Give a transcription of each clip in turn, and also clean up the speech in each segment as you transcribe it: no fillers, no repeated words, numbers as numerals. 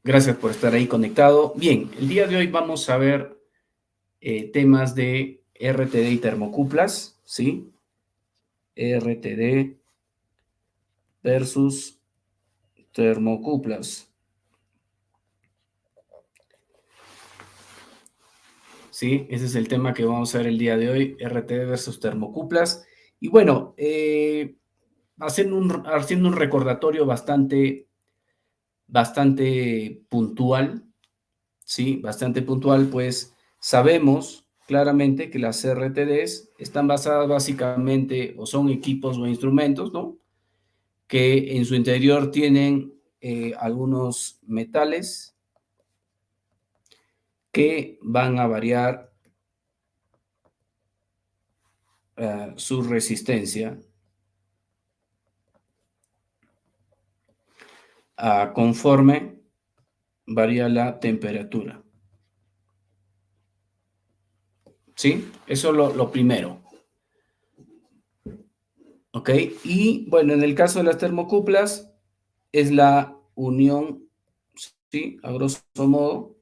Gracias por estar ahí conectado. Bien, el día de hoy vamos a ver temas de RTD y termocuplas, ¿sí? RTD versus termocuplas, ¿sí? Ese es el tema que vamos a ver el día de hoy, RTD versus termocuplas. Y bueno, haciendo un recordatorio bastante puntual, ¿sí? Bastante puntual, pues sabemos claramente que las RTDs están basadas básicamente o son equipos o instrumentos, ¿no? Que en su interior tienen algunos metales que van a variar su resistencia conforme varía la temperatura. ¿Sí? Eso es lo primero. ¿Ok? Y bueno, en el caso de las termocuplas, es la unión, ¿sí? A grosso modo,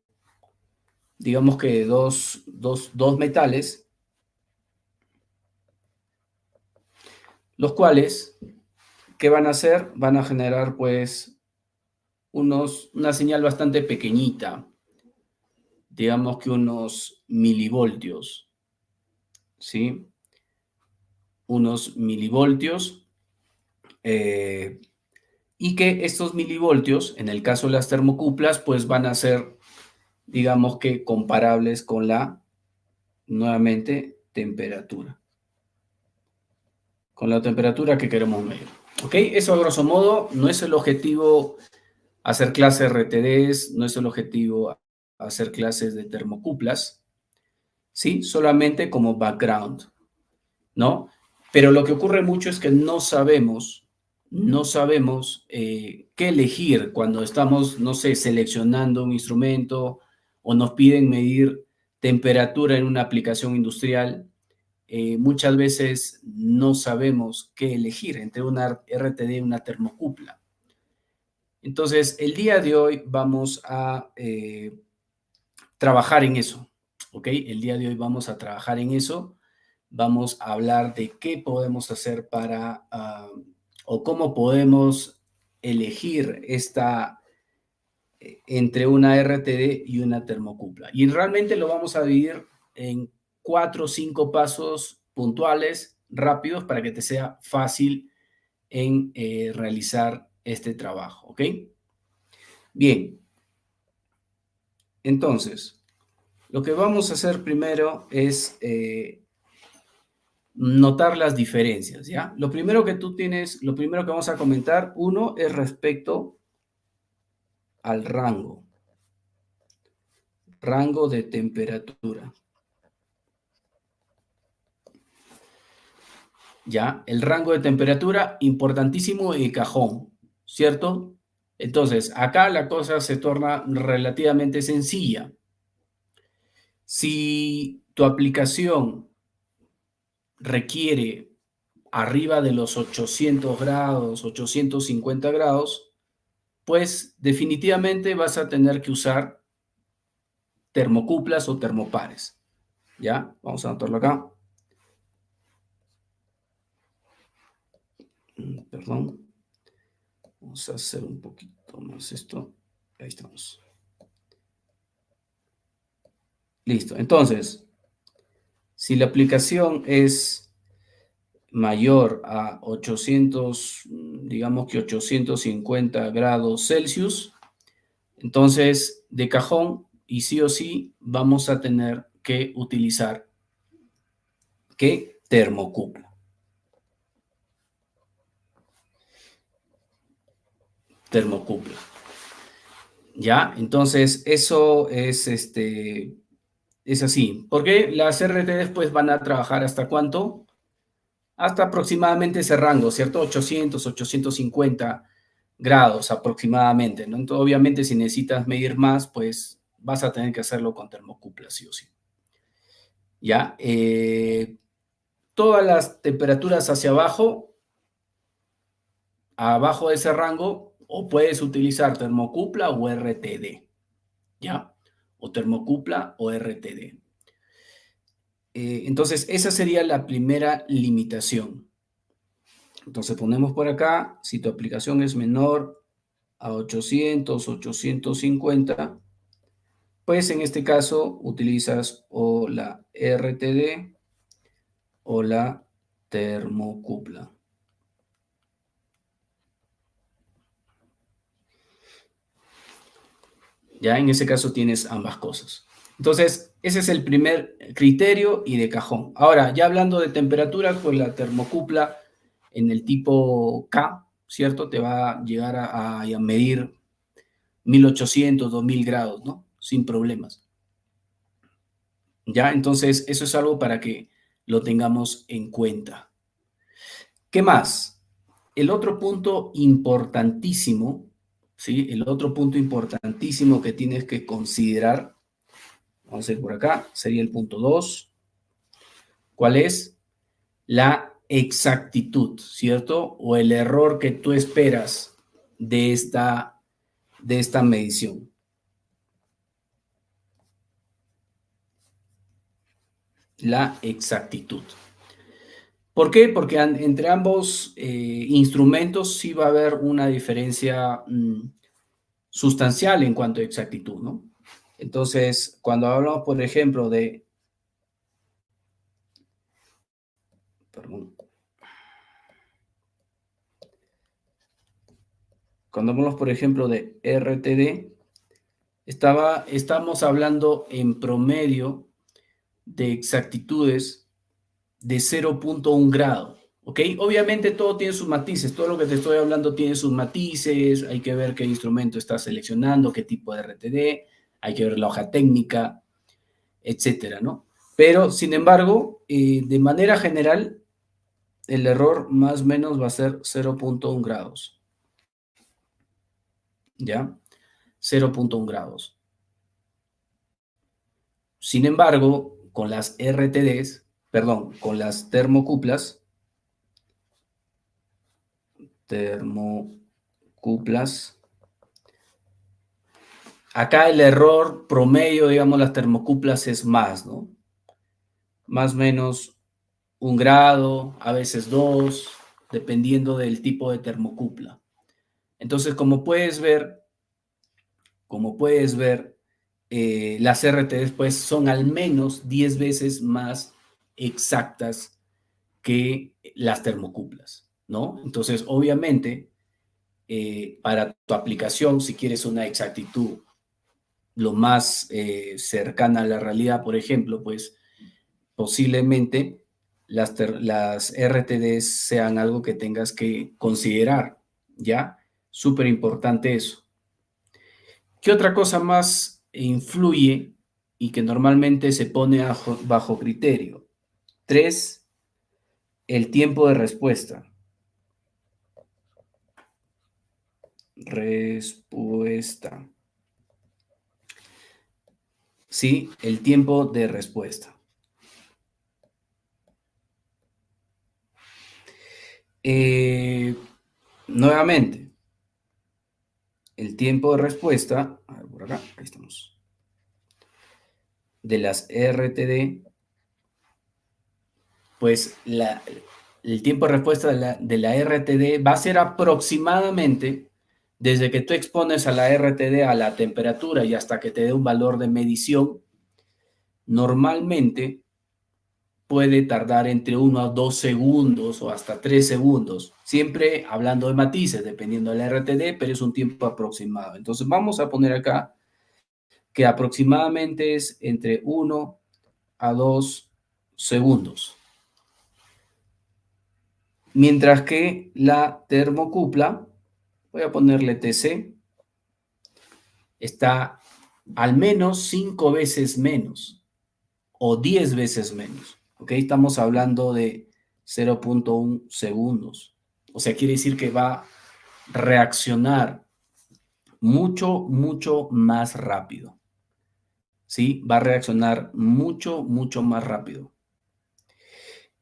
digamos que dos metales, los cuales, ¿qué van a hacer? Van a generar pues una señal bastante pequeñita, digamos que unos milivoltios, ¿sí? Unos milivoltios, eh, y que estos milivoltios, en el caso de las termocuplas, pues van a ser, digamos que comparables con nuevamente, con la temperatura que queremos medir. ¿Ok? Eso a grosso modo no es el objetivo hacer clases RTDs, no es el objetivo hacer clases de termocuplas, ¿sí? Solamente como background, ¿no? Pero lo que ocurre mucho es que no sabemos qué elegir cuando estamos, no sé, seleccionando un instrumento o nos piden medir temperatura en una aplicación industrial. Muchas veces no sabemos qué elegir entre una RTD y una termocupla. Entonces, el día de hoy vamos a trabajar en eso, ¿ok? El día de hoy vamos a trabajar en eso. Vamos a hablar de qué podemos hacer o cómo podemos elegir entre una RTD y una termocupla. Y realmente lo vamos a dividir en 4 o 5 pasos puntuales, rápidos, para que te sea fácil en realizar este trabajo, ¿ok? Bien, entonces, lo que vamos a hacer primero es notar las diferencias, ¿ya? Lo primero que vamos a comentar, uno, es respecto al rango de temperatura, ¿ya? El rango de temperatura, importantísimo y cajón, ¿cierto? Entonces, acá la cosa se torna relativamente sencilla. Si tu aplicación requiere arriba de los 800 grados, 850 grados, pues definitivamente vas a tener que usar termocuplas o termopares. ¿Ya? Vamos a anotarlo acá. Perdón. Vamos a hacer un poquito más esto. Ahí estamos. Listo. Entonces, si la aplicación es mayor a 800, digamos que 850 grados Celsius, entonces de cajón y sí o sí vamos a tener que utilizar ¿qué? Termocupla. Termocupla. ¿Ya? Entonces, eso es así. Porque las RT después van a trabajar hasta cuánto? Hasta aproximadamente ese rango, ¿cierto? 800, 850 grados aproximadamente, ¿no? Entonces, obviamente, si necesitas medir más, pues vas a tener que hacerlo con termocupla, sí o sí. ¿Ya? Todas las temperaturas hacia abajo de ese rango, o puedes utilizar termocupla o RTD, ¿ya? O termocupla o RTD. Entonces, esa sería la primera limitación. Entonces, ponemos por acá, si tu aplicación es menor a 800, 850, pues en este caso utilizas o la RTD o la termocupla. Ya en ese caso tienes ambas cosas. Entonces, ese es el primer criterio y de cajón. Ahora, ya hablando de temperaturas, pues la termocupla en el tipo K, ¿cierto? Te va a llegar a medir 1800, 2000 grados, ¿no? Sin problemas. ¿Ya? Entonces, eso es algo para que lo tengamos en cuenta. ¿Qué más? El otro punto importantísimo, ¿sí? El otro punto importantísimo que tienes que considerar, vamos a ir por acá, sería el punto 2. ¿Cuál es? La exactitud, ¿cierto? O el error que tú esperas de esta medición. La exactitud. ¿Por qué? Porque entre ambos instrumentos sí va a haber una diferencia sustancial en cuanto a exactitud, ¿no? Entonces, cuando hablamos, por ejemplo, perdón, cuando hablamos, por ejemplo, de RTD, estamos hablando en promedio de exactitudes de 0.1 grado, ¿ok? Obviamente todo tiene sus matices, todo lo que te estoy hablando tiene sus matices, hay que ver qué instrumento estás seleccionando, qué tipo de RTD, hay que ver la hoja técnica, etcétera, ¿no? Pero, sin embargo, de manera general, el error más o menos va a ser 0.1 grados, ¿ya? 0.1 grados. Sin embargo, con las RTDs, perdón, con las termocuplas, acá el error promedio, digamos, las termocuplas es más, ¿no? Más o menos 1 grado, a veces 2, dependiendo del tipo de termocupla. Entonces, como puedes ver, las RTDs pues, son al menos 10 veces más exactas que las termocuplas, ¿no? Entonces, obviamente, para tu aplicación, si quieres una exactitud lo más cercana a la realidad, por ejemplo, pues posiblemente las RTDs sean algo que tengas que considerar, ¿ya? Súper importante eso. ¿Qué otra cosa más influye y que normalmente se pone bajo criterio? 3, el tiempo de respuesta. Respuesta. Sí, el tiempo de respuesta. Nuevamente, el tiempo de respuesta, a ver, por acá, ahí estamos, de las RTD, pues el tiempo de respuesta de la RTD va a ser aproximadamente desde que tú expones a la RTD a la temperatura y hasta que te dé un valor de medición, normalmente puede tardar entre 1 a 2 segundos o hasta 3 segundos, siempre hablando de matices, dependiendo de la RTD, pero es un tiempo aproximado. Entonces vamos a poner acá que aproximadamente es entre 1 a 2 segundos. Mientras que la termocupla, voy a ponerle TC, está al menos 5 veces menos o 10 veces menos. ¿Ok? Estamos hablando de 0.1 segundos. O sea, quiere decir que va a reaccionar mucho, mucho más rápido. ¿Sí? Va a reaccionar mucho, mucho más rápido.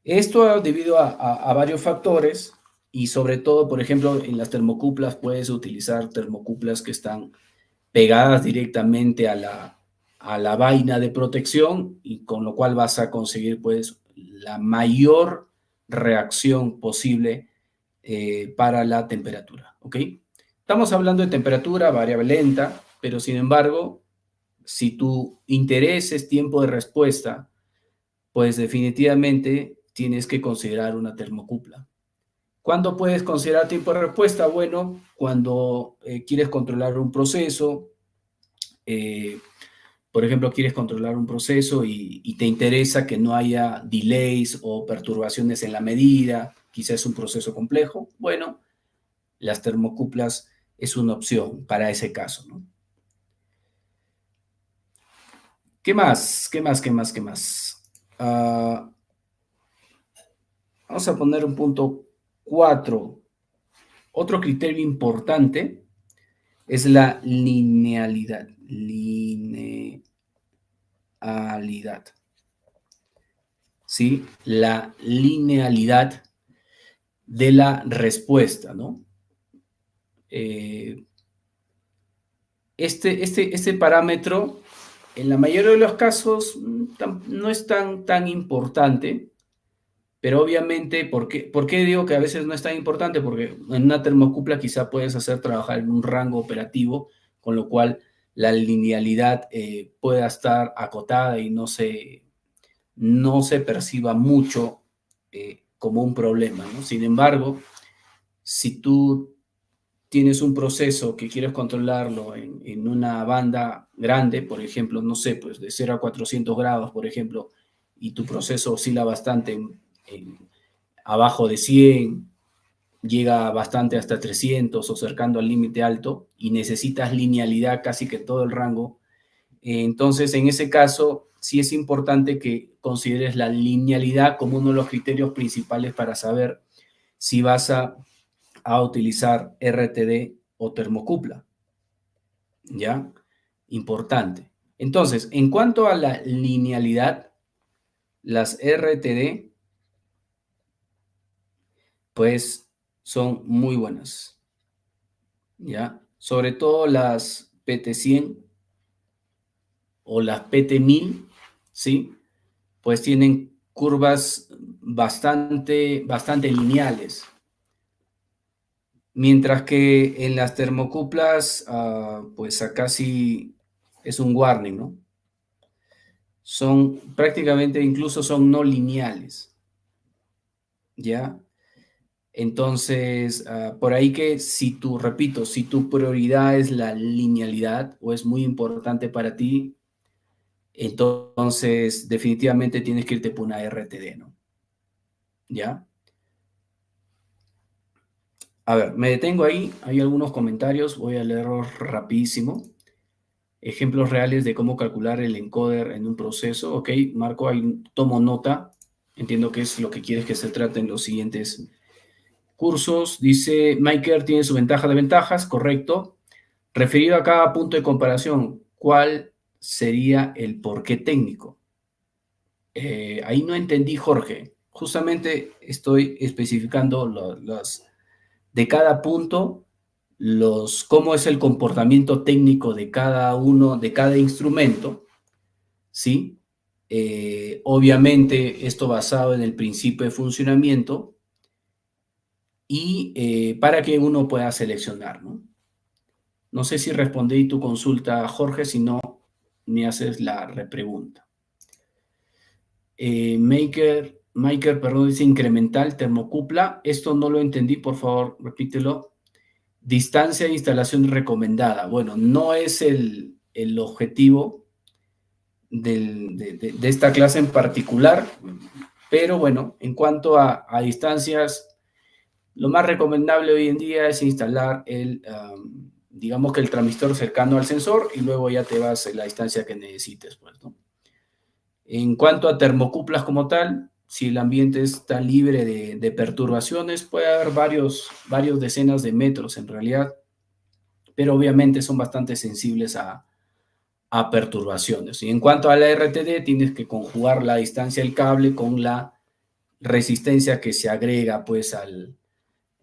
Esto debido a varios factores, Y sobre todo, por ejemplo, en las termocuplas puedes utilizar termocuplas que están pegadas directamente a la vaina de protección y con lo cual vas a conseguir pues la mayor reacción posible para la temperatura, ¿ok? Estamos hablando de temperatura, variable lenta, pero sin embargo, si tu interés es tiempo de respuesta, pues definitivamente tienes que considerar una termocupla. ¿Cuándo puedes considerar tiempo de respuesta? Bueno, cuando quieres controlar un proceso, eh, por ejemplo, quieres controlar un proceso y te interesa que no haya delays o perturbaciones en la medida, quizás es un proceso complejo, bueno, las termocuplas es una opción para ese caso, ¿no? ¿Qué más? ¿Qué más? ¿Qué más? ¿Qué más? Vamos a poner un punto 4. Otro criterio importante es la linealidad. Linealidad. ¿Sí? La linealidad de la respuesta, ¿no? Este parámetro, en la mayoría de los casos, no es tan importante, pero obviamente, ¿por qué digo que a veces no es tan importante? Porque en una termocupla quizá puedes hacer trabajar en un rango operativo, con lo cual la linealidad pueda estar acotada y no se perciba mucho como un problema, ¿no? Sin embargo, si tú tienes un proceso que quieres controlarlo en una banda grande, por ejemplo, no sé, pues de 0 a 400 grados, por ejemplo, y tu proceso oscila bastante abajo de 100, llega bastante hasta 300 o cercando al límite alto y necesitas linealidad casi que todo el rango, entonces en ese caso sí es importante que consideres la linealidad como uno de los criterios principales para saber si vas a utilizar RTD o termocupla, ¿ya? Importante. Entonces, en cuanto a la linealidad, las RTD, pues, son muy buenas, ¿ya? Sobre todo las PT100 o las PT1000, ¿sí? Pues tienen curvas bastante lineales. Mientras que en las termocuplas, pues acá sí es un warning, ¿no? Son prácticamente, incluso son no lineales, ¿ya? Entonces, por ahí que repito, si tu prioridad es la linealidad o es muy importante para ti, entonces definitivamente tienes que irte por una RTD, ¿no? ¿Ya? A ver, me detengo ahí, hay algunos comentarios, voy a leerlos rapidísimo. Ejemplos reales de cómo calcular el encoder en un proceso. Ok, Marco, ahí tomo nota. Entiendo que es lo que quieres que se trate en los siguientes cursos. Dice, Maker tiene su ventaja de ventajas, correcto. Referido a cada punto de comparación, ¿cuál sería el porqué técnico? Ahí no entendí, Jorge. Justamente estoy especificando de cada punto, cómo es el comportamiento técnico de cada uno, de cada instrumento, ¿sí? Obviamente, esto basado en el principio de funcionamiento y para que uno pueda seleccionar, ¿no? No sé si respondí tu consulta, Jorge, si no, me haces la repregunta. Maker, perdón, dice incremental, termocupla. Esto no lo entendí, por favor, repítelo. Distancia de instalación recomendada. Bueno, no es el objetivo de esta clase en particular, pero bueno, en cuanto a distancias, lo más recomendable hoy en día es instalar digamos que el transmistor cercano al sensor y luego ya te vas a la distancia que necesites, pues, ¿no? En cuanto a termocuplas como tal, si el ambiente está libre de perturbaciones, puede haber varios decenas de metros en realidad, pero obviamente son bastante sensibles a perturbaciones. Y en cuanto a la RTD, tienes que conjugar la distancia del cable con la resistencia que se agrega pues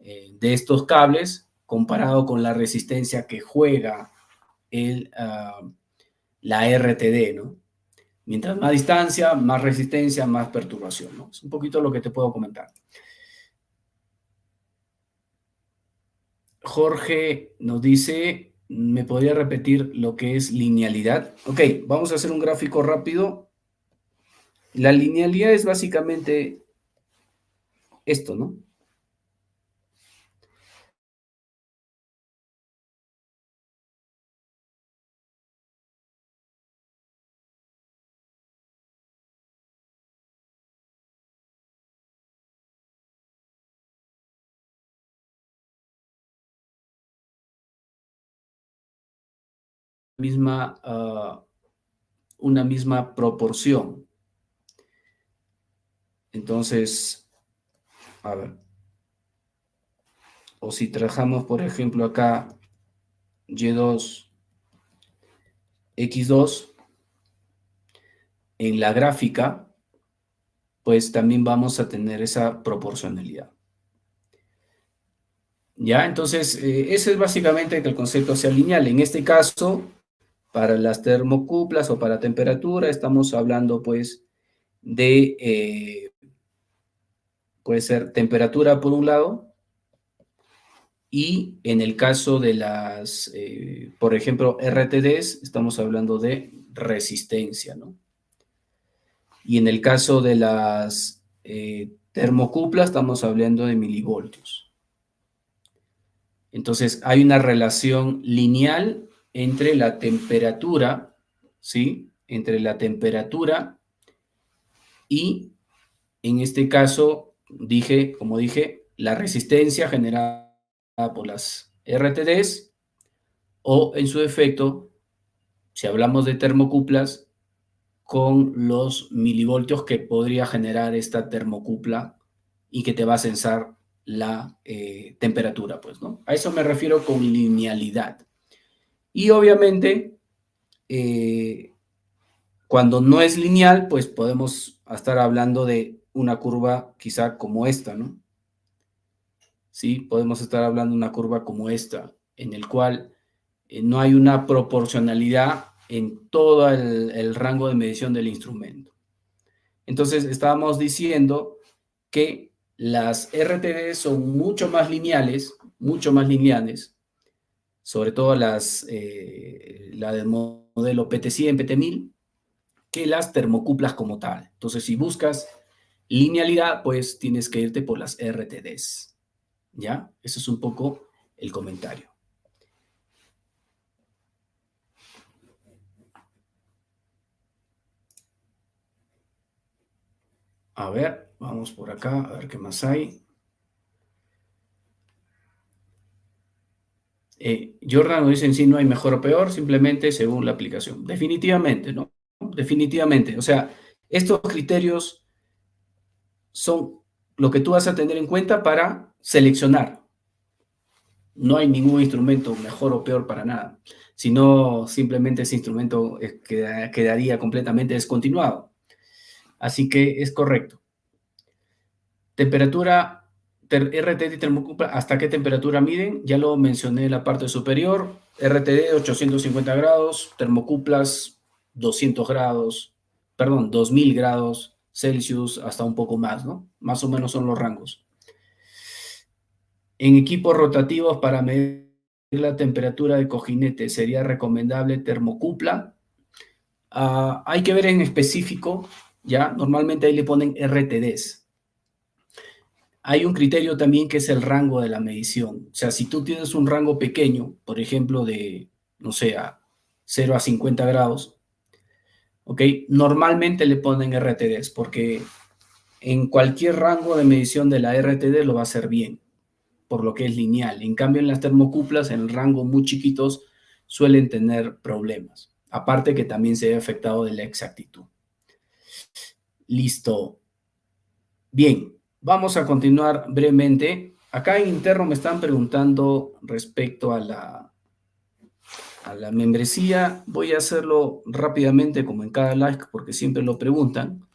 de estos cables comparado con la resistencia que juega la RTD, ¿no? Mientras más distancia, más resistencia, más perturbación, ¿no? Es un poquito lo que te puedo comentar. Jorge nos dice, ¿me podría repetir lo que es linealidad? Ok, vamos a hacer un gráfico rápido. La linealidad es básicamente esto, ¿no? Misma, una misma proporción. Entonces, a ver, o si trabajamos, por ejemplo, acá Y2, X2, en la gráfica, pues también vamos a tener esa proporcionalidad. ¿Ya? Entonces, ese es básicamente que el concepto sea lineal. En este caso, para las termocuplas o para temperatura, estamos hablando pues de, puede ser temperatura por un lado, y en el caso de las, por ejemplo, RTDs, estamos hablando de resistencia, ¿no? Y en el caso de las termocuplas, estamos hablando de milivoltios. Entonces, hay una relación lineal entre la temperatura, ¿sí? Entre la temperatura y, en este caso, como dije, la resistencia generada por las RTDs o, en su defecto, si hablamos de termocuplas, con los milivoltios que podría generar esta termocupla y que te va a censar la temperatura, pues, ¿no? A eso me refiero con linealidad. Y obviamente, cuando no es lineal, pues podemos estar hablando de una curva quizá como esta, ¿no? Sí, podemos estar hablando de una curva como esta, en el cual no hay una proporcionalidad en todo el rango de medición del instrumento. Entonces, estábamos diciendo que las RTD son mucho más lineales, sobre todo la del modelo PT100, PT1000, que las termocuplas como tal. Entonces, si buscas linealidad, pues tienes que irte por las RTDs, ¿ya? Eso es un poco el comentario. A ver, vamos por acá, a ver qué más hay. Jordan nos dice en sí no hay mejor o peor, simplemente según la aplicación. Definitivamente, ¿no? Definitivamente. O sea, estos criterios son lo que tú vas a tener en cuenta para seleccionar. No hay ningún instrumento mejor o peor para nada, sino simplemente ese instrumento quedaría completamente descontinuado. Así que es correcto. Temperatura RTD y termocupla, ¿hasta qué temperatura miden? Ya lo mencioné en la parte superior. RTD 850 grados, termocuplas 200 grados, perdón, 2000 grados Celsius, hasta un poco más, ¿no? Más o menos son los rangos. En equipos rotativos para medir la temperatura de cojinete, ¿sería recomendable termocupla? Hay que ver en específico, ¿ya? Normalmente ahí le ponen RTDs. Hay un criterio también que es el rango de la medición. O sea, si tú tienes un rango pequeño, por ejemplo, de, no sé, a 0 a 50 grados, ¿ok? Normalmente le ponen RTDs porque en cualquier rango de medición de la RTD lo va a hacer bien, por lo que es lineal. En cambio, en las termocuplas, en el rango muy chiquitos, suelen tener problemas. Aparte que también se ve afectado de la exactitud. Listo. Bien, vamos a continuar brevemente. Acá en interno me están preguntando respecto a la membresía. Voy a hacerlo rápidamente como en cada live porque siempre lo preguntan.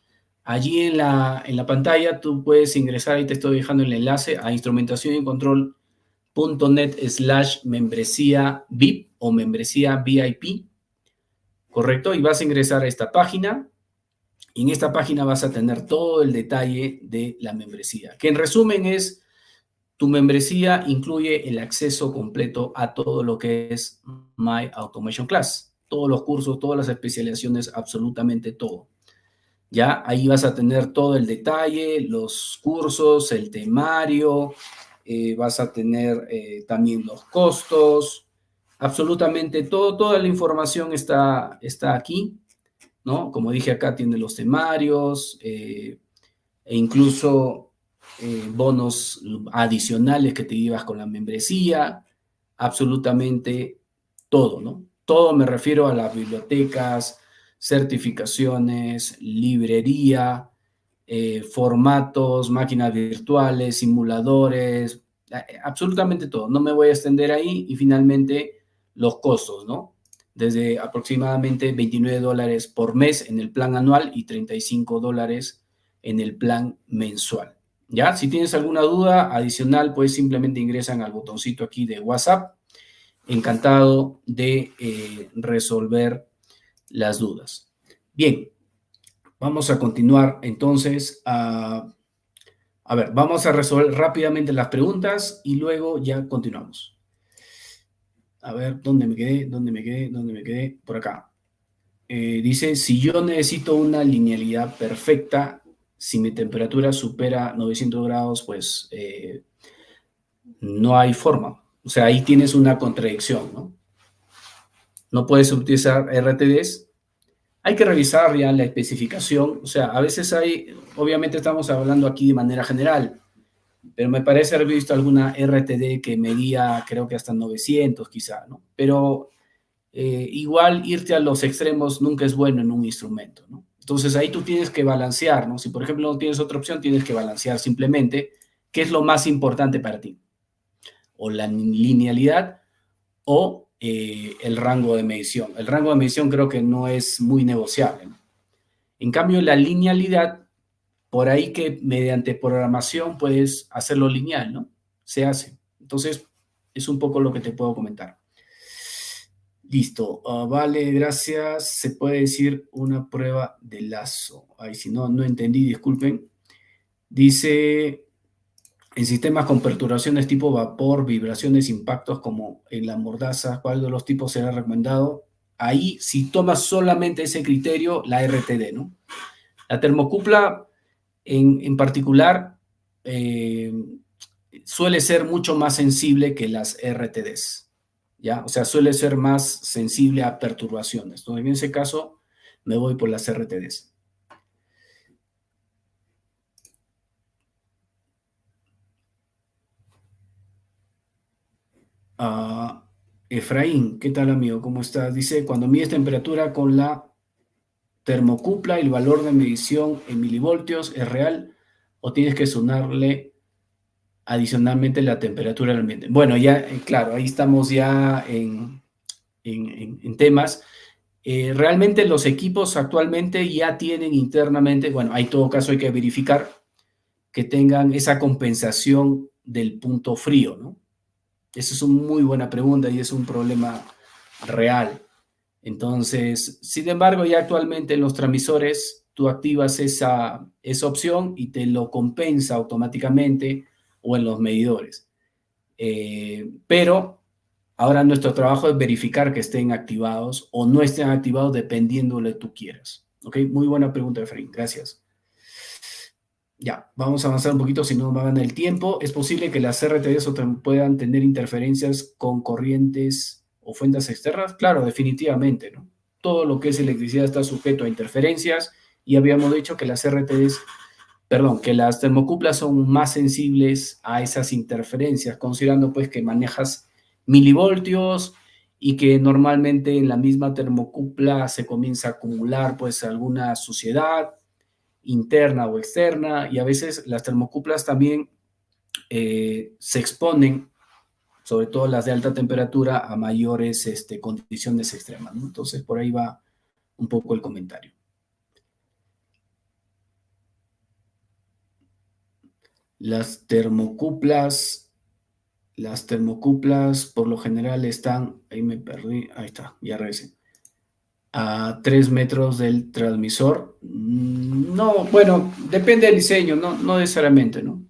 Allí en la pantalla tú puedes ingresar, ahí te estoy dejando el enlace a instrumentación y control.net/membresía VIP o membresía VIP, ¿correcto? Y vas a ingresar a esta página. Y en esta página vas a tener todo el detalle de la membresía, que en resumen es, tu membresía incluye el acceso completo a todo lo que es My Automation Class, todos los cursos, todas las especializaciones, absolutamente todo. Ya ahí vas a tener todo el detalle, los cursos, el temario, vas a tener también los costos, absolutamente todo, toda la información está aquí, ¿no? Como dije acá, tiene los temarios e incluso bonos adicionales que te llevas con la membresía, absolutamente todo, ¿no? Todo me refiero a las bibliotecas, certificaciones, librería, formatos, máquinas virtuales, simuladores, absolutamente todo. No me voy a extender ahí y finalmente los costos, ¿no? Desde aproximadamente $29 por mes en el plan anual y $35 en el plan mensual. ¿Ya? Si tienes alguna duda adicional, pues simplemente ingresan al botoncito aquí de WhatsApp. Encantado de resolver las dudas. Bien, vamos a continuar entonces. A ver, vamos a resolver rápidamente las preguntas y luego ya continuamos. A ver, ¿dónde me quedé? ¿Dónde me quedé? ¿Dónde me quedé? Por acá. Dice, si yo necesito una linealidad perfecta, si mi temperatura supera 900 grados, pues no hay forma. O sea, ahí tienes una contradicción, ¿no? No puedes utilizar RTDs. Hay que revisar ya la especificación. O sea, a veces hay, obviamente estamos hablando aquí de manera general, pero me parece haber visto alguna RTD que medía, creo que hasta 900 quizá, ¿no? Pero igual irte a los extremos nunca es bueno en un instrumento, ¿no? Entonces ahí tú tienes que balancear, ¿no? Si por ejemplo no tienes otra opción, tienes que balancear simplemente qué es lo más importante para ti, o la linealidad o el rango de medición. El rango de medición creo que no es muy negociable, ¿no? En cambio, la linealidad, por ahí que mediante programación puedes hacerlo lineal, ¿no? Se hace. Entonces, es un poco lo que te puedo comentar. Listo, vale, gracias. Se puede decir una prueba de lazo. Ay, si no, no entendí, disculpen. Dice, en sistemas con perturbaciones tipo vapor, vibraciones, impactos como en la mordaza, ¿cuál de los tipos será recomendado? Ahí, si tomas solamente ese criterio, la RTD, ¿no? La termocupla, en particular, suele ser mucho más sensible que las RTDs. ¿Ya? O sea, suele ser más sensible a perturbaciones. Entonces, en ese caso, me voy por las RTDs. Efraín, ¿qué tal, amigo? ¿Cómo estás? Dice, cuando mides temperatura con la termocupla, ¿el valor de medición en milivoltios es real o tienes que sonarle adicionalmente la temperatura del ambiente? Bueno, ya, claro, ahí estamos ya en temas. Realmente los equipos actualmente ya tienen internamente, bueno, en todo caso hay que verificar que tengan esa compensación del punto frío, ¿no? Esa es una muy buena pregunta y es un problema real. Entonces, sin embargo, ya actualmente en los transmisores tú activas esa opción y te lo compensa automáticamente o en los medidores. Pero ahora nuestro trabajo es verificar que estén activados o no estén activados dependiendo de lo que tú quieras. ¿Ok? Muy buena pregunta, Efraín. Gracias. Ya, vamos a avanzar un poquito, si no me van el tiempo. ¿Es posible que las RTDs puedan tener interferencias con corrientes o fuentes externas? Claro, definitivamente, ¿no? Todo lo que es electricidad está sujeto a interferencias y habíamos dicho que las RTDs, perdón, que las termocuplas son más sensibles a esas interferencias, considerando pues que manejas milivoltios y que normalmente en la misma termocupla se comienza a acumular pues alguna suciedad interna o externa, y a veces las termocuplas también se exponen, sobre todo las de alta temperatura, a mayores condiciones extremas, ¿no? Entonces, por ahí va un poco el comentario. Las termocuplas por lo general están, ahí me perdí, ahí está, ya regresé, a 3 metros del transmisor. No, bueno, depende del diseño, no necesariamente, ¿no?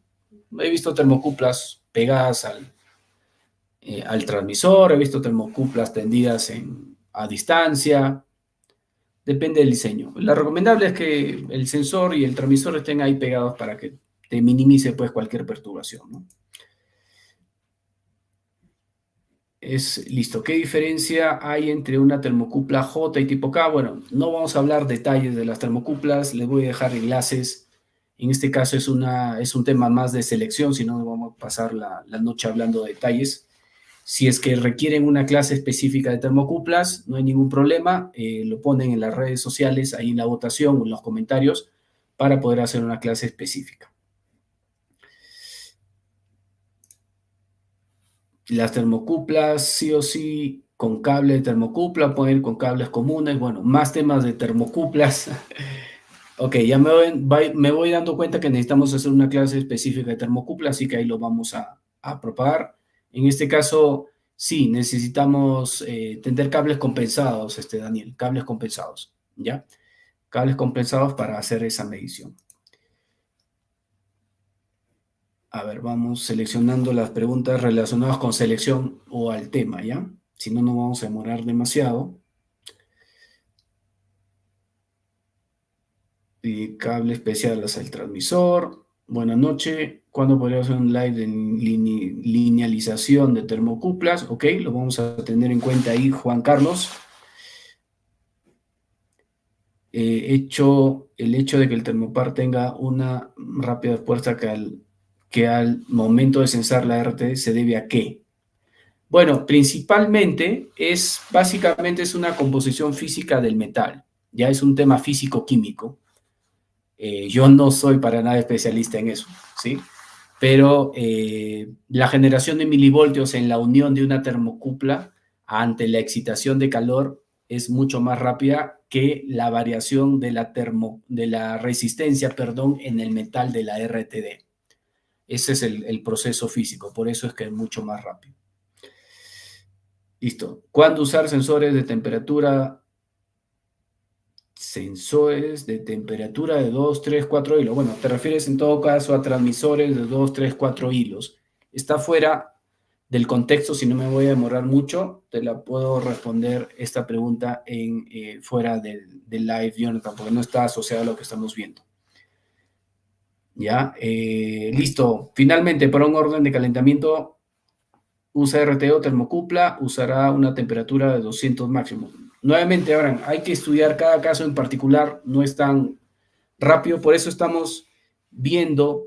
He visto termocuplas pegadas al transmisor, he visto termocuplas tendidas a distancia, depende del diseño. Lo recomendable es que el sensor y el transmisor estén ahí pegados para que te minimice pues cualquier perturbación, ¿no? Listo. ¿Qué diferencia hay entre una termocupla J y tipo K? Bueno, no vamos a hablar detalles de las termocuplas, les voy a dejar enlaces. En este caso es un tema más de selección, si no vamos a pasar la noche hablando de detalles. Si es que requieren una clase específica de termocuplas, no hay ningún problema, lo ponen en las redes sociales, ahí en la votación o en los comentarios, para poder hacer una clase específica. Las termocuplas, sí o sí, con cable de termocupla, pueden ir con cables comunes, bueno, más temas de termocuplas. Ok, ya me voy dando cuenta que necesitamos hacer una clase específica de termocupla, así que ahí lo vamos a propagar. En este caso, sí, necesitamos tender cables compensados, Daniel, cables compensados, ¿ya? Cables compensados para hacer esa medición. A ver, vamos seleccionando las preguntas relacionadas con selección o al tema, ¿ya? Si no, no vamos a demorar demasiado. Y cable especial hacia el transmisor. Buenas noches. ¿Cuándo podría hacer un live de linealización de termocuplas? Ok, lo vamos a tener en cuenta ahí, Juan Carlos. El hecho de que el termopar tenga una rápida respuesta que al momento de censar la RT se debe a qué. Bueno, principalmente básicamente es una composición física del metal, ya es un tema físico-químico. Yo no soy para nada especialista en eso, ¿sí? Pero la generación de milivoltios en la unión de una termocupla ante la excitación de calor es mucho más rápida que la variación de la resistencia, perdón, en el metal de la RTD. Ese es el proceso físico, por eso es que es mucho más rápido. Listo. ¿Cuándo usar sensores de temperatura? Sensores de temperatura de 2, 3, 4 hilos. Bueno, te refieres en todo caso a transmisores de 2, 3, 4 hilos. Está fuera del contexto, si no me voy a demorar mucho, te la puedo responder esta pregunta fuera del live, Jonathan, porque no está asociado a lo que estamos viendo. ¿Ya? Listo. Finalmente, para un orden de calentamiento, usa RTO o termocupla, usará una temperatura de 200 máximo. Nuevamente, Abraham, hay que estudiar cada caso en particular, no es tan rápido, por eso estamos viendo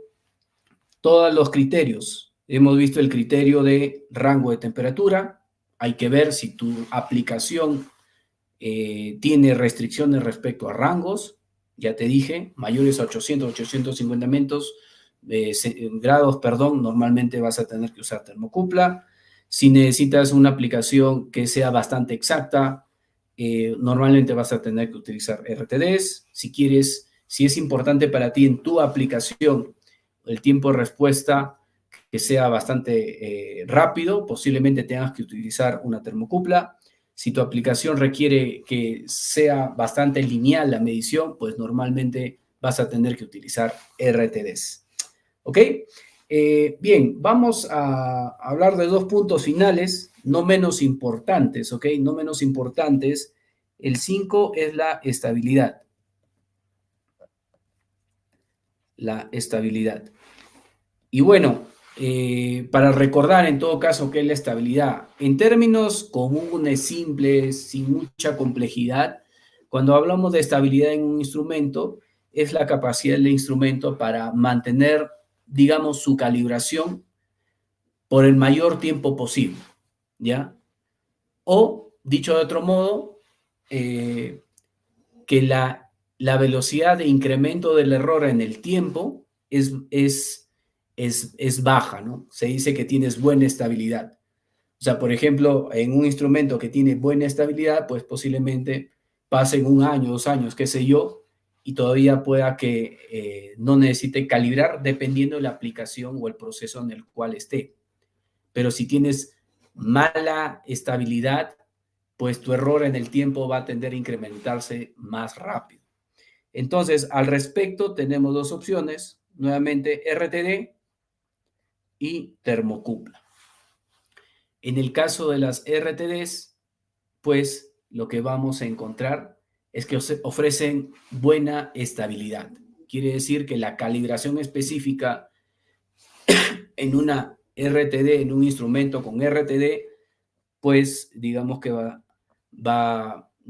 todos los criterios. Hemos visto el criterio de rango de temperatura, hay que ver si tu aplicación tiene restricciones respecto a rangos, ya te dije, mayores a 800, 850 grados, perdón, normalmente vas a tener que usar termocupla. Si necesitas una aplicación que sea bastante exacta, normalmente vas a tener que utilizar RTDs. Si es importante para ti en tu aplicación el tiempo de respuesta que sea bastante rápido, posiblemente tengas que utilizar una termocupla. Si tu aplicación requiere que sea bastante lineal la medición, pues normalmente vas a tener que utilizar RTDs. ¿Ok? Bien, vamos a hablar de dos puntos finales, no menos importantes, ¿ok? No menos importantes. El 5 es la estabilidad. La estabilidad. Y bueno, para recordar en todo caso qué es la estabilidad, en términos comunes, simples, sin mucha complejidad, cuando hablamos de estabilidad en un instrumento, es la capacidad del instrumento para mantener, digamos, su calibración por el mayor tiempo posible, ¿ya? O, dicho de otro modo, que la velocidad de incremento del error en el tiempo es baja, ¿no? Se dice que tienes buena estabilidad. O sea, por ejemplo, en un instrumento que tiene buena estabilidad, pues posiblemente pasen un año, 2 años, qué sé yo, y todavía pueda que no necesite calibrar dependiendo de la aplicación o el proceso en el cual esté. Pero si tienes mala estabilidad, pues tu error en el tiempo va a tender a incrementarse más rápido. Entonces, al respecto, tenemos dos opciones, nuevamente RTD y termocupla. En el caso de las RTDs, pues lo que vamos a encontrar es que ofrecen buena estabilidad. Quiere decir que la calibración específica en una RTD, en un instrumento con RTD, pues digamos que va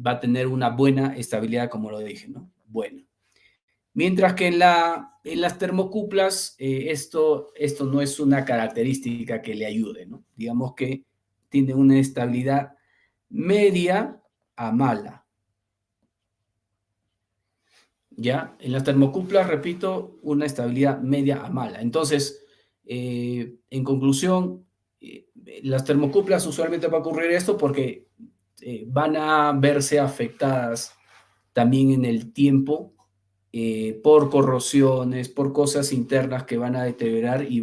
a tener una buena estabilidad, como lo dije, ¿no? Buena. Mientras que en las termocuplas esto no es una característica que le ayude, ¿no? Digamos que tiene una estabilidad media a mala. ¿Ya? En las termocuplas, repito, una estabilidad media a mala. Entonces, en conclusión, las termocuplas usualmente va a ocurrir esto porque van a verse afectadas también en el tiempo por corrosiones, por cosas internas que van a deteriorar y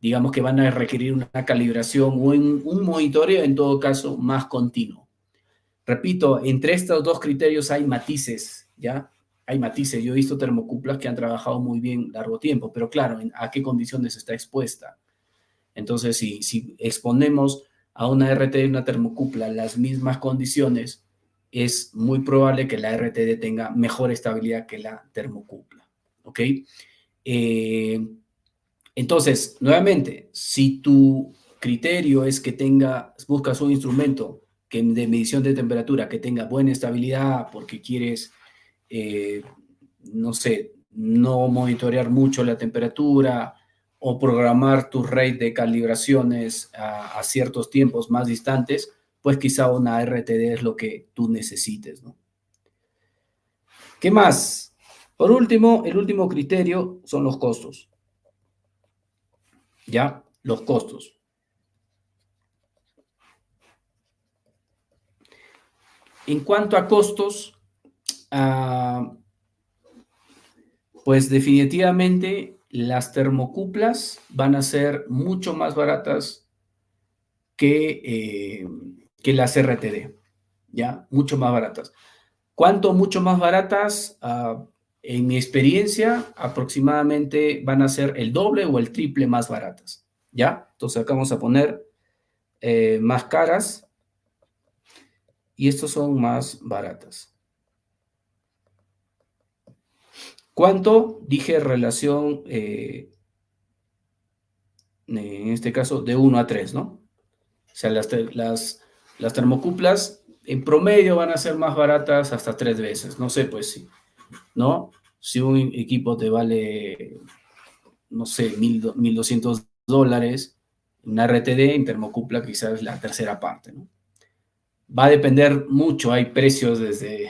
digamos que van a requerir una calibración o un monitoreo, en todo caso, más continuo. Repito, entre estos dos criterios hay matices, ¿ya? Hay matices. Yo he visto termocuplas que han trabajado muy bien largo tiempo, pero claro, ¿a qué condiciones está expuesta? Entonces, si exponemos a una RTD y una termocupla las mismas condiciones, es muy probable que la RTD tenga mejor estabilidad que la termocupla, ¿ok? Entonces, nuevamente, si tu criterio es que buscas un instrumento de medición de temperatura que tenga buena estabilidad porque quieres, no sé, no monitorear mucho la temperatura o programar tu rate de calibraciones a ciertos tiempos más distantes, pues quizá una RTD es lo que tú necesites, ¿no? ¿Qué más? Por último, el último criterio son los costos. ¿Ya? Los costos. En cuanto a costos, pues definitivamente las termocuplas van a ser mucho más baratas que las RTD, ¿ya? Mucho más baratas. ¿Cuánto mucho más baratas? En mi experiencia, aproximadamente van a ser el doble o el triple más baratas, ¿ya? Entonces acá vamos a poner más caras y estos son más baratas. ¿Cuánto? Dije relación, en este caso, de 1 a 3, ¿no? O sea, las termocuplas en promedio van a ser más baratas hasta 3 veces. No sé, pues sí, ¿no? Si un equipo te vale, no sé, $1,200, una RTD en termocupla quizás es la tercera parte, ¿no? Va a depender mucho, hay precios desde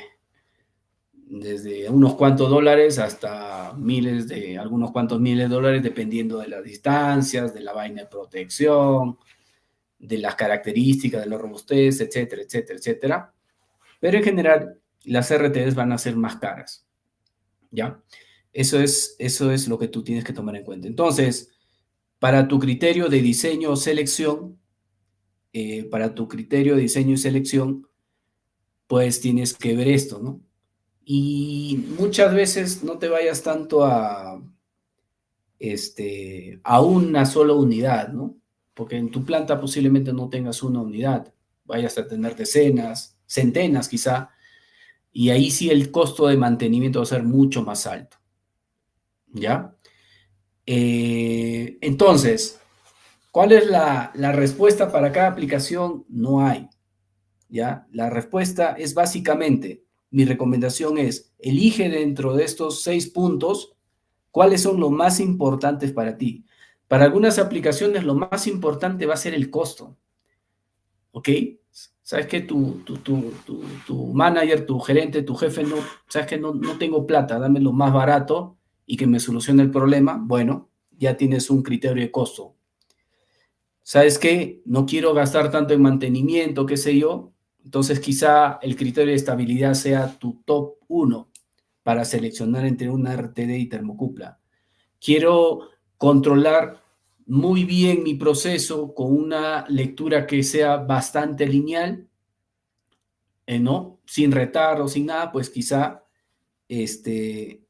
unos cuantos dólares hasta algunos cuantos miles de dólares, dependiendo de las distancias, de la vaina de protección, de las características, de la robustez, etcétera, etcétera, etcétera. Pero en general, las RTDs van a ser más caras, ¿ya? Eso es lo que tú tienes que tomar en cuenta. Entonces, para tu criterio de diseño o selección, pues tienes que ver esto, ¿no? Y muchas veces no te vayas tanto a una sola unidad, ¿no? Porque en tu planta posiblemente no tengas una unidad, vayas a tener decenas, centenas quizá, y ahí sí el costo de mantenimiento va a ser mucho más alto, ¿ya? Entonces, ¿cuál es la respuesta para cada aplicación? No hay, ¿ya? La respuesta es básicamente, mi recomendación es, elige dentro de estos 6 puntos cuáles son los más importantes para ti. Para algunas aplicaciones lo más importante va a ser el costo, ¿ok? Sabes que tu manager, tu gerente, tu jefe, sabes que no tengo plata, dame lo más barato y que me solucione el problema. Bueno, ya tienes un criterio de costo. ¿Sabes qué? No quiero gastar tanto en mantenimiento, qué sé yo. Entonces quizá el criterio de estabilidad sea tu top 1 para seleccionar entre una RTD y termocupla. Quiero controlar muy bien mi proceso con una lectura que sea bastante lineal, ¿no? Sin retardo, sin nada, pues quizá en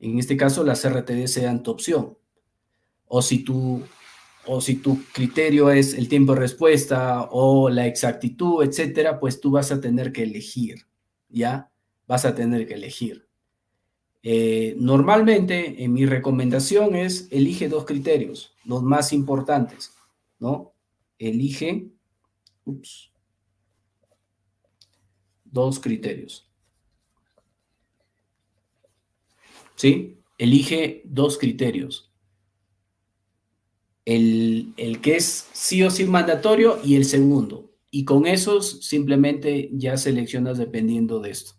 este caso las RTD sean tu opción. O si tu criterio es el tiempo de respuesta o la exactitud, etcétera, pues tú vas a tener que elegir, ¿ya? Vas a tener que elegir. Normalmente, en mi recomendación es elige 2 criterios, los más importantes, ¿no? Elige, 2 criterios, ¿sí? Elige 2 criterios. El que es sí o sí mandatorio y el segundo. Y con esos simplemente ya seleccionas dependiendo de esto.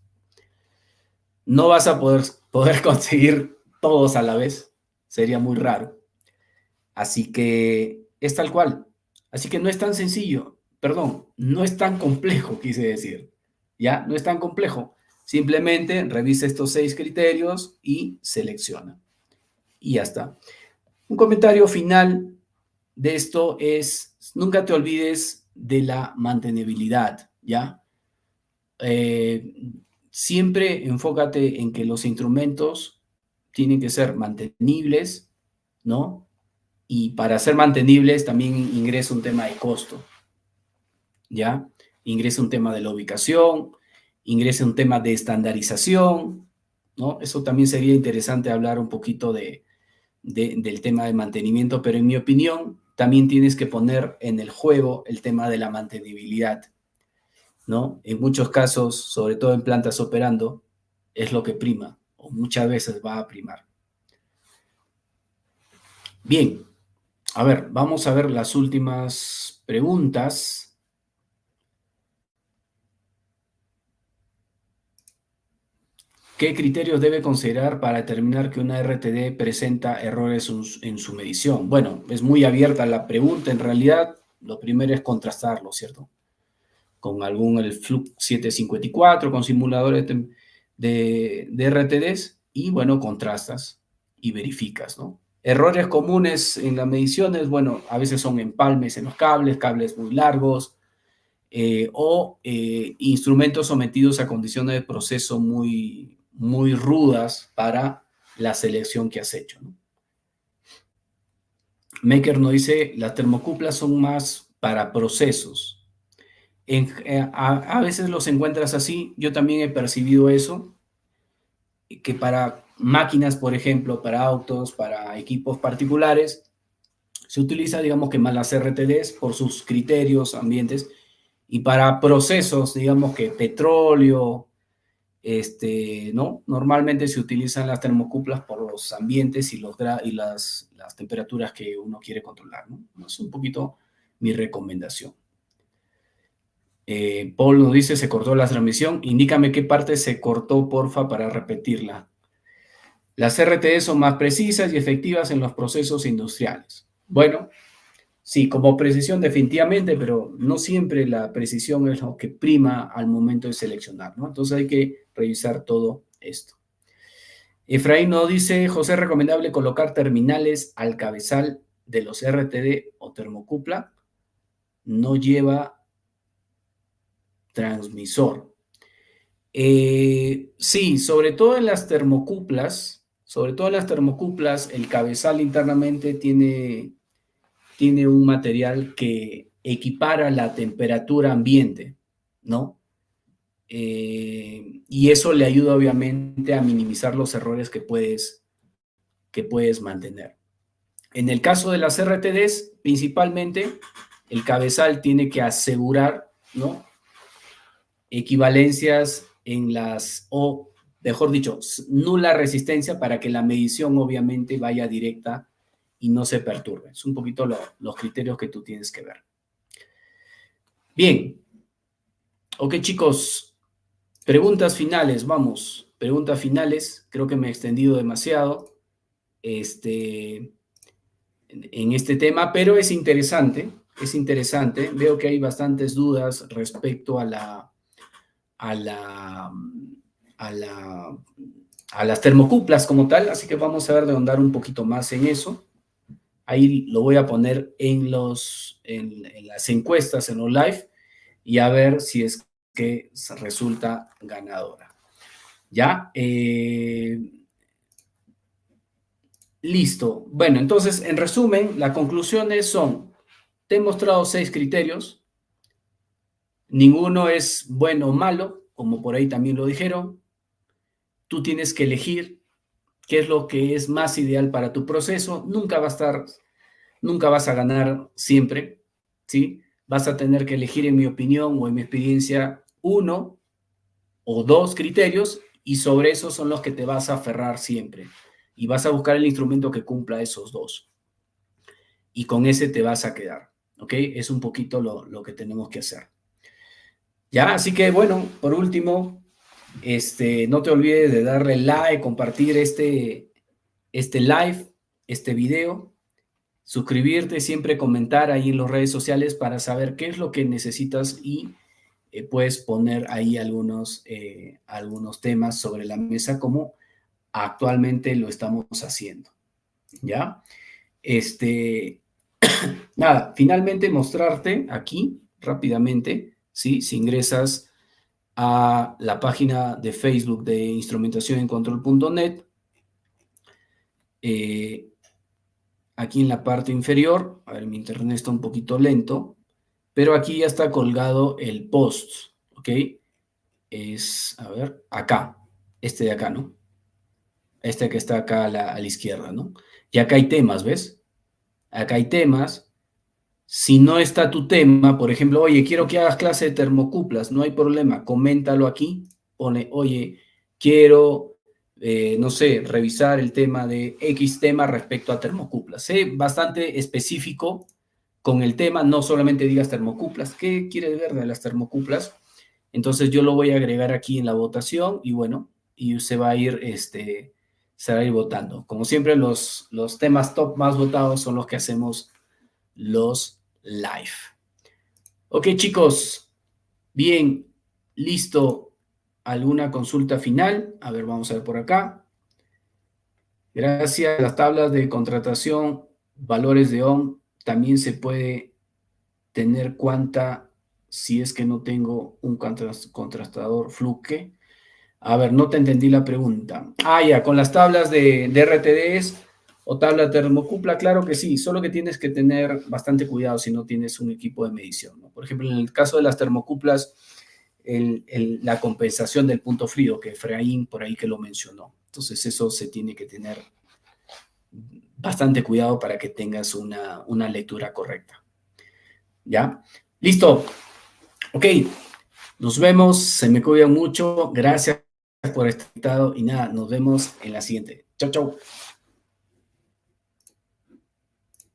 No vas a poder conseguir todos a la vez, sería muy raro. Así que es tal cual. Así que no es tan sencillo, perdón, no es tan complejo, quise decir. ¿Ya? No es tan complejo. Simplemente revisa estos 6 criterios y selecciona. Y ya está. Un comentario final de esto es, nunca te olvides de la mantenibilidad, ¿ya? Siempre enfócate en que los instrumentos tienen que ser mantenibles, ¿no? Y para ser mantenibles también ingresa un tema de costo, ¿ya? Ingresa un tema de la ubicación, ingresa un tema de estandarización, ¿no? Eso también sería interesante hablar un poquito del tema de mantenimiento, pero en mi opinión también tienes que poner en el juego el tema de la mantenibilidad, ¿no? En muchos casos, sobre todo en plantas operando, es lo que prima, o muchas veces va a primar. Bien, a ver, vamos a ver las últimas preguntas. ¿Qué criterios debe considerar para determinar que una RTD presenta errores en su medición? Bueno, es muy abierta la pregunta. En realidad, lo primero es contrastarlo, ¿cierto? Con el Fluke 754, con simuladores de RTDs, y bueno, contrastas y verificas, ¿no? Errores comunes en las mediciones, bueno, a veces son empalmes en los cables muy largos, o instrumentos sometidos a condiciones de proceso muy rudas para la selección que has hecho, ¿no? Maker nos dice, las termocuplas son más para procesos. A veces los encuentras así, yo también he percibido eso, que para máquinas, por ejemplo, para autos, para equipos particulares, se utiliza, digamos que más las RTDs por sus criterios, ambientes, y para procesos, digamos que petróleo, ¿no? Normalmente se utilizan las termocuplas por los ambientes y las temperaturas que uno quiere controlar, ¿no? Es un poquito mi recomendación. Paul nos dice, se cortó la transmisión. Indícame qué parte se cortó, porfa, para repetirla. Las RTE son más precisas y efectivas en los procesos industriales. Bueno, sí, como precisión definitivamente, pero no siempre la precisión es lo que prima al momento de seleccionar, ¿no? Entonces hay que revisar todo esto. Efraín nos dice, José, ¿es recomendable colocar terminales al cabezal de los RTD o termocupla? No lleva transmisor. Sí, sobre todo en las termocuplas, el cabezal internamente tiene un material que equipara la temperatura ambiente, ¿no? Y eso le ayuda obviamente a minimizar los errores que puedes mantener. En el caso de las RTDs, principalmente, el cabezal tiene que asegurar, ¿no?, equivalencias o mejor dicho, nula resistencia para que la medición obviamente vaya directa y no se perturbe. Es un poquito los criterios que tú tienes que ver. Bien. Ok, chicos. Preguntas finales, vamos. Preguntas finales. Creo que me he extendido demasiado en este tema, pero es interesante. es interesante. Veo que hay bastantes dudas respecto a a la, a la, a las termocuplas como tal, así que vamos a ver de ahondar un poquito más en eso. Ahí lo voy a poner en las encuestas, en los live, y a ver si es que resulta ganadora. ¿Ya? Listo. Bueno, entonces, en resumen, las conclusiones son, te he mostrado 6 criterios, ninguno es bueno o malo, como por ahí también lo dijeron, tú tienes que elegir qué es lo que es más ideal para tu proceso, nunca vas a ganar siempre, ¿sí? Vas a tener que elegir, en mi opinión o en mi experiencia, uno o dos criterios y sobre esos son los que te vas a aferrar siempre. Y vas a buscar el instrumento que cumpla esos dos. Y con ese te vas a quedar, ¿ok? Es un poquito lo que tenemos que hacer. Ya, así que bueno, por último, no te olvides de darle like, compartir este live, este video, suscribirte, siempre comentar ahí en las redes sociales para saber qué es lo que necesitas y puedes poner ahí algunos temas sobre la mesa como actualmente lo estamos haciendo, ¿ya? Nada, finalmente mostrarte aquí rápidamente, ¿sí? Si ingresas a la página de Facebook de instrumentacionencontrol.net, aquí en la parte inferior, a ver, mi internet está un poquito lento, pero aquí ya está colgado el post, ¿ok? A ver, acá, este de acá, ¿no? Este que está acá a la izquierda, ¿no? Y acá hay temas, ¿ves? Acá hay temas. Si no está tu tema, por ejemplo, oye, quiero que hagas clase de termocuplas, no hay problema, coméntalo aquí, pone, oye, quiero, no sé, revisar el tema de X tema respecto a termocuplas. Sé bastante específico con el tema, no solamente digas termocuplas, ¿qué quieres ver de las termocuplas? Entonces yo lo voy a agregar aquí en la votación y bueno, y se va a ir, votando. Como siempre, los temas top más votados son los que hacemos los live. Ok, chicos, bien, listo. ¿Alguna consulta final? A ver, vamos a ver por acá. Gracias a las tablas de contratación, valores de ON, también se puede tener cuanta si es que no tengo un contrastador Fluke. A ver, no te entendí la pregunta. Ah, ya, con las tablas de RTDs o tabla termocupla, claro que sí, solo que tienes que tener bastante cuidado si no tienes un equipo de medición, ¿no? Por ejemplo, en el caso de las termocuplas, la compensación del punto frío, que Efraín por ahí que lo mencionó. Entonces, eso se tiene que tener bastante cuidado para que tengas una lectura correcta. ¿Ya? Listo. Ok, nos vemos, se me cuidan mucho, gracias por estar conectado y nada, nos vemos en la siguiente. Chau, chau.